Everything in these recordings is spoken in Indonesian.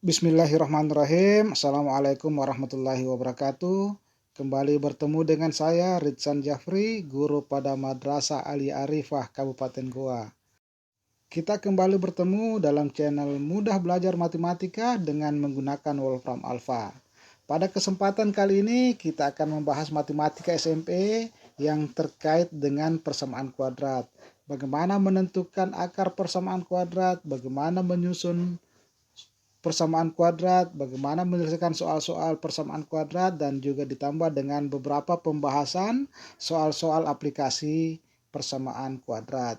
Bismillahirrahmanirrahim. Assalamualaikum warahmatullahi wabarakatuh. Kembali bertemu dengan saya Ridsan Jafri, guru pada Madrasah Ali Arifah Kabupaten Goa. Kita kembali bertemu dalam channel Mudah Belajar Matematika dengan menggunakan Wolfram Alpha. Pada kesempatan kali ini kita akan membahas matematika SMP yang terkait dengan persamaan kuadrat. Bagaimana menentukan akar persamaan kuadrat, bagaimana menyusun persamaan kuadrat, bagaimana menyelesaikan soal-soal persamaan kuadrat, dan juga ditambah dengan beberapa pembahasan soal-soal aplikasi persamaan kuadrat.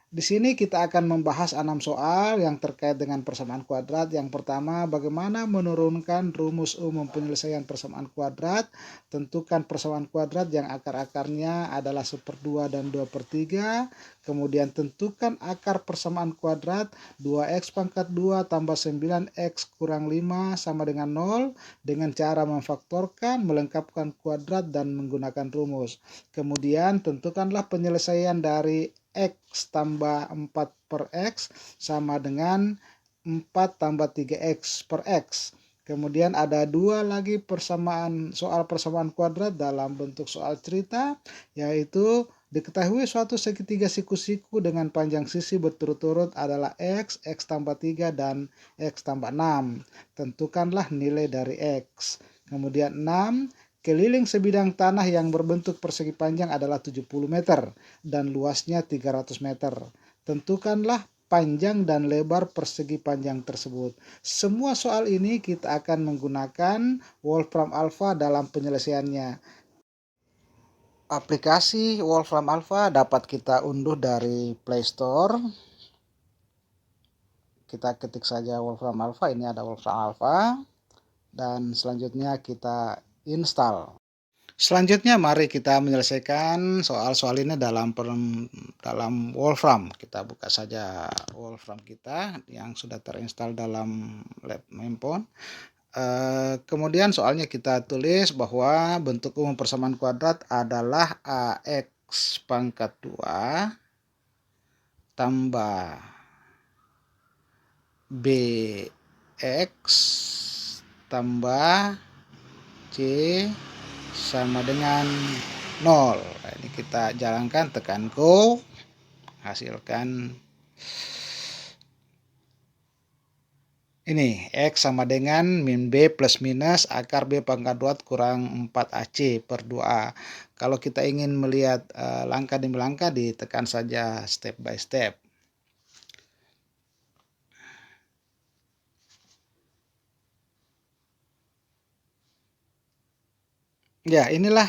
Di sini kita akan membahas 6 soal yang terkait dengan persamaan kuadrat. Yang pertama, bagaimana menurunkan rumus umum penyelesaian persamaan kuadrat. Tentukan persamaan kuadrat yang akar-akarnya adalah 1/2 dan 2/3. Kemudian tentukan akar persamaan kuadrat 2x pangkat 2 tambah 9x kurang 5 sama dengan 0 dengan cara memfaktorkan, melengkapkan kuadrat, dan menggunakan rumus. Kemudian tentukanlah penyelesaian dari X tambah 4 per X sama dengan 4 tambah 3X per X. Kemudian ada dua lagi soal persamaan kuadrat dalam bentuk soal cerita, yaitu diketahui suatu segitiga siku-siku dengan panjang sisi berturut-turut adalah X, X tambah 3, dan X tambah 6. Tentukanlah nilai dari X. Kemudian 6, keliling sebidang tanah yang berbentuk persegi panjang adalah 70 meter dan luasnya 300 meter. Tentukanlah panjang dan lebar persegi panjang tersebut. Semua soal ini kita akan menggunakan Wolfram Alpha dalam penyelesaiannya. Aplikasi Wolfram Alpha dapat kita unduh dari Play Store. Kita ketik saja Wolfram Alpha, ini ada Wolfram Alpha, dan selanjutnya kita install. Selanjutnya mari kita menyelesaikan soal-soal ini dalam Wolfram. Kita buka saja Wolfram kita yang sudah terinstall dalam handphone. Kemudian soalnya kita tulis bahwa bentuk umum persamaan kuadrat adalah AX pangkat 2 tambah BX tambah C sama dengan 0. Nah, ini kita jalankan, tekan go, hasilkan. Ini X sama dengan min B plus minus akar B pangkat 2 kurang 4AC per 2A. Kalau kita ingin melihat langkah demi langkah, ditekan saja step by step. Ya, inilah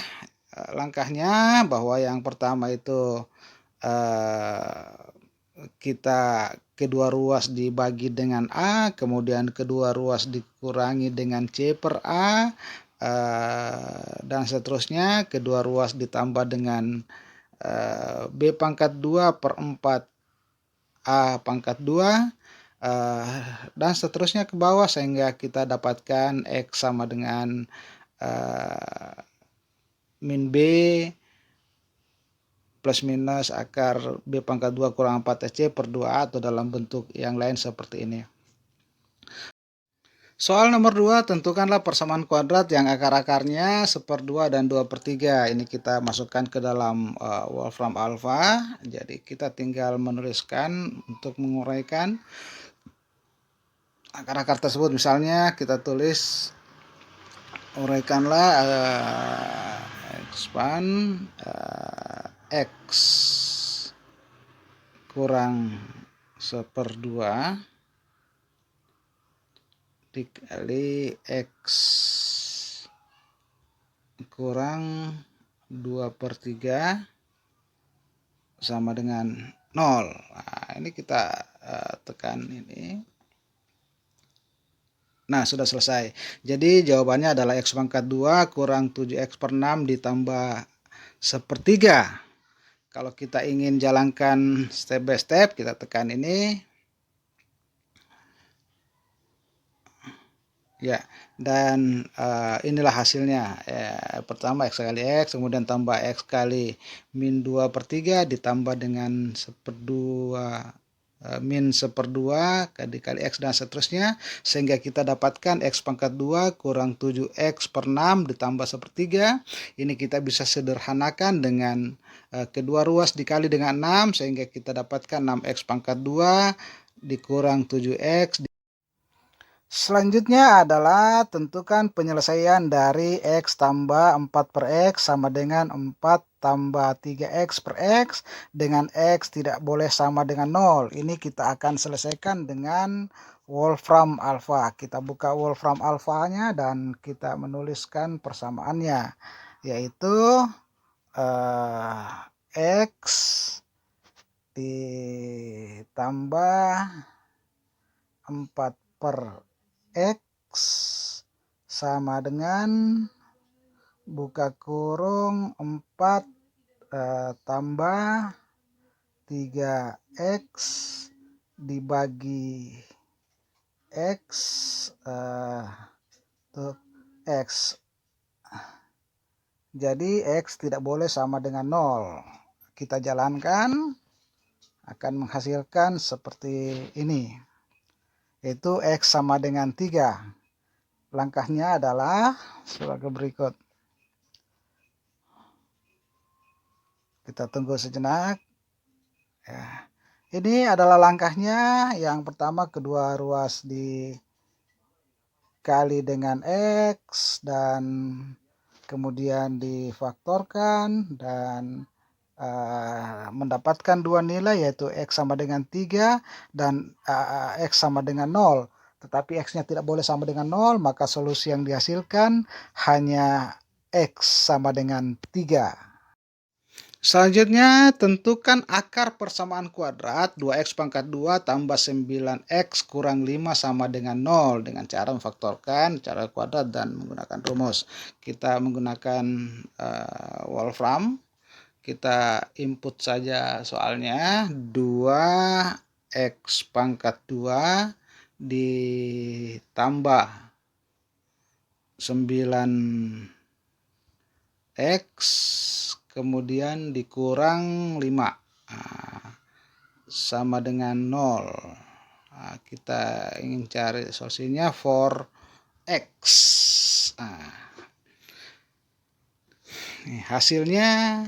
langkahnya, bahwa yang pertama itu kita kedua ruas dibagi dengan A, kemudian kedua ruas dikurangi dengan C per A, dan seterusnya. Kedua ruas ditambah dengan B pangkat 2 per 4 A pangkat 2, dan seterusnya ke bawah sehingga kita dapatkan X sama dengan min B plus minus akar B pangkat 2 kurang 4AC per 2A, atau dalam bentuk yang lain seperti ini. Soal nomor 2, tentukanlah persamaan kuadrat yang akar-akarnya 1/2 dan 2/3. Ini kita masukkan ke dalam Wolfram Alpha. Jadi kita tinggal menuliskan untuk menguraikan akar-akar tersebut. Misalnya kita tulis, uraikanlah expand X kurang 1/2 dikali X kurang 2/3 sama dengan 0. Nah, ini kita tekan ini. Nah, sudah selesai. Jadi jawabannya adalah X pangkat 2 kurang 7X per 6 ditambah 1/3. Kalau kita ingin jalankan step by step, kita tekan ini. Ya, dan inilah hasilnya. Pertama X kali X, kemudian tambah X kali min 2/3 ditambah dengan 1/2 min 1/2 dikali X dan seterusnya, sehingga kita dapatkan X pangkat 2 kurang 7X per 6 ditambah 1/3. Ini kita bisa sederhanakan dengan kedua ruas dikali dengan 6, sehingga kita dapatkan 6X pangkat 2 dikurang 7X. Selanjutnya adalah tentukan penyelesaian dari X tambah 4 per X sama dengan 4 tambah 3X per X dengan X tidak boleh sama dengan 0. Ini kita akan selesaikan dengan Wolfram alpha. Kita buka Wolfram alpha-nya dan kita menuliskan persamaannya, yaitu X ditambah 4 per X sama dengan buka kurung 4 tambah 3X dibagi X X. Jadi X tidak boleh sama dengan 0. Kita jalankan, akan menghasilkan seperti ini, yaitu X sama dengan 3. Langkahnya adalah sebagai berikut. Kita tunggu sejenak. Ya. Ini adalah langkahnya. Yang pertama, kedua ruas dikali dengan X dan kemudian difaktorkan dan mendapatkan dua nilai, yaitu X sama dengan 3 dan X sama dengan 0. Tetapi X-nya tidak boleh sama dengan 0, maka solusi yang dihasilkan hanya X sama dengan 3. Selanjutnya, tentukan akar persamaan kuadrat 2X pangkat 2 tambah 9X kurang 5 sama dengan 0 dengan cara memfaktorkan cara kuadrat dan menggunakan rumus. Kita menggunakan Wolfram. Kita input saja soalnya 2X pangkat 2 ditambah 9X kemudian dikurang 5 sama dengan 0. Kita ingin cari solusinya for X. Hasilnya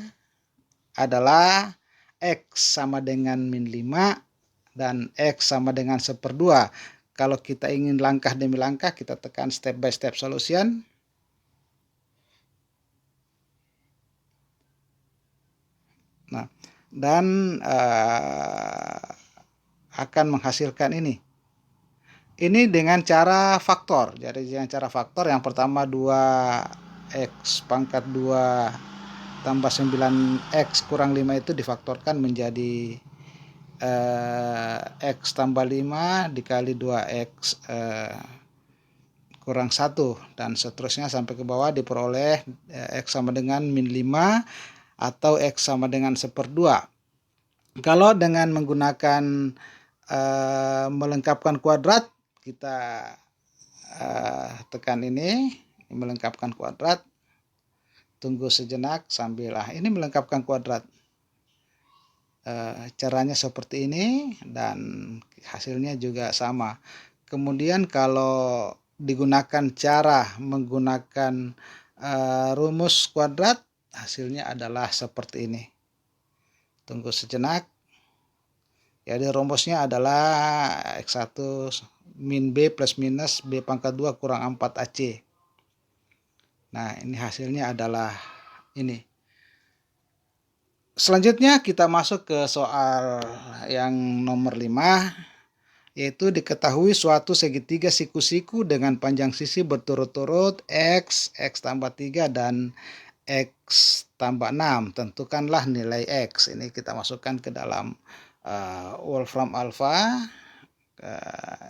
adalah X sama dengan min 5 dan X sama dengan 1/2. Kalau kita ingin langkah demi langkah, kita tekan step by step solution. Nah, dan akan menghasilkan ini. Ini dengan cara faktor. Jadi dengan cara faktor, yang pertama 2X pangkat 2 tambah 9X kurang 5 itu difaktorkan menjadi X tambah 5 dikali 2X kurang 1 dan seterusnya sampai ke bawah diperoleh X sama dengan min 5 atau X sama dengan 1/2. Kalau dengan menggunakan melengkapkan kuadrat, kita tekan ini melengkapkan kuadrat. Tunggu sejenak sambil ini melengkapkan kuadrat. Caranya seperti ini dan hasilnya juga sama. Kemudian kalau digunakan cara menggunakan rumus kuadrat, hasilnya adalah seperti ini. Tunggu sejenak. Jadi rumusnya adalah X1 min B plus minus B pangkat 2 kurang 4AC. Nah, ini hasilnya adalah ini. Selanjutnya kita masuk ke soal yang nomor 5, yaitu diketahui suatu segitiga siku-siku dengan panjang sisi berturut-turut X, X tambah 3, dan X tambah 6. Tentukanlah nilai X. Ini kita masukkan ke dalam Wolfram alpha.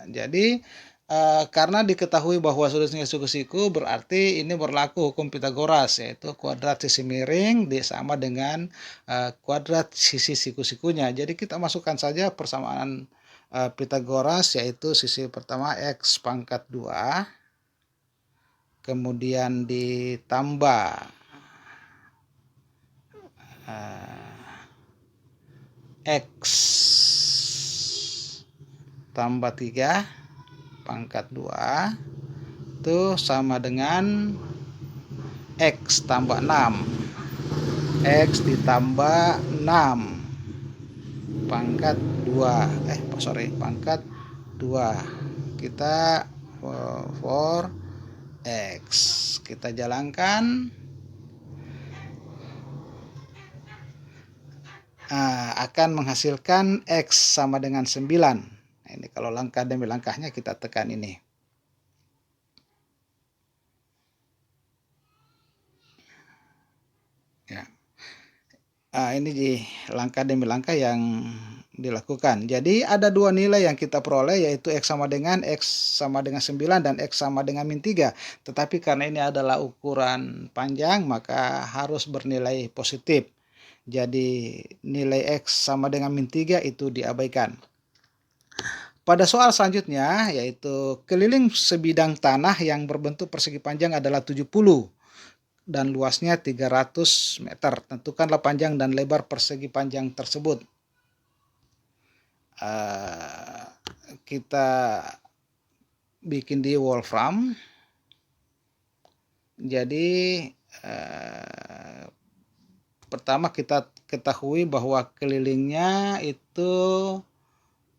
Jadi karena diketahui bahwa sudutnya siku-siku, berarti ini berlaku hukum Pitagoras, yaitu kuadrat sisi miring sama dengan kuadrat sisi siku-sikunya. Jadi kita masukkan saja persamaan Pitagoras, yaitu sisi pertama X pangkat 2 kemudian ditambah X tambah 3 pangkat 2 itu sama dengan X tambah 6. X ditambah 6 pangkat 2. Pangkat 2. Kita for X. Kita jalankan. Akan menghasilkan X sama dengan 9. Nah, ini kalau langkah demi langkahnya kita tekan ini. Ya. Ini di langkah demi langkah yang dilakukan. Jadi ada dua nilai yang kita peroleh, yaitu X sama dengan 9 dan X sama dengan min 3. Tetapi karena ini adalah ukuran panjang, maka harus bernilai positif. Jadi nilai X sama dengan min 3 itu diabaikan. Pada soal selanjutnya, yaitu keliling sebidang tanah yang berbentuk persegi panjang adalah 70 dan luasnya 300 meter. Tentukanlah panjang dan lebar persegi panjang tersebut. Kita bikin di wolfram. Jadi pertama kita ketahui bahwa kelilingnya itu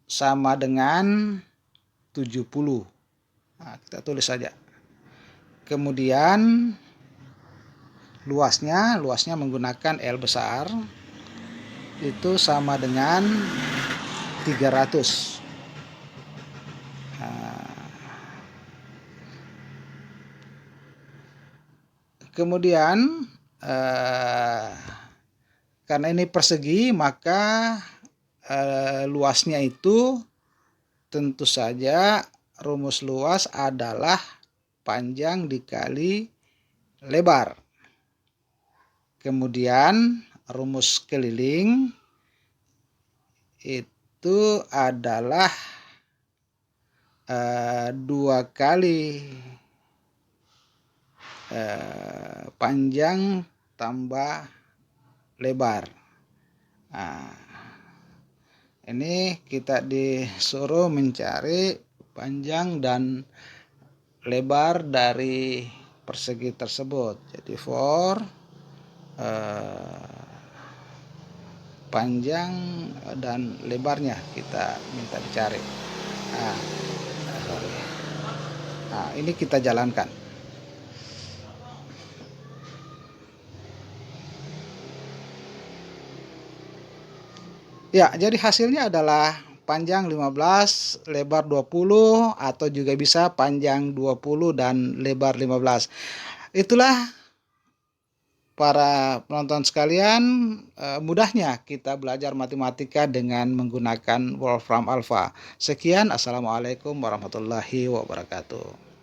sama dengan 70. Kita tulis saja. Kemudian luasnya menggunakan L besar itu sama dengan 300. Kemudian karena ini persegi, maka luasnya itu tentu saja rumus luas adalah panjang dikali lebar. Kemudian rumus keliling itu adalah 2 kali panjang tambah lebar. Ini kita disuruh mencari panjang dan lebar dari persegi tersebut. Jadi for panjang dan lebarnya kita minta dicari. Ini kita jalankan. Ya, jadi hasilnya adalah panjang 15, lebar 20, atau juga bisa panjang 20 dan lebar 15. Itulah para penonton sekalian, mudahnya kita belajar matematika dengan menggunakan Wolfram Alpha. Sekian, assalamualaikum warahmatullahi wabarakatuh.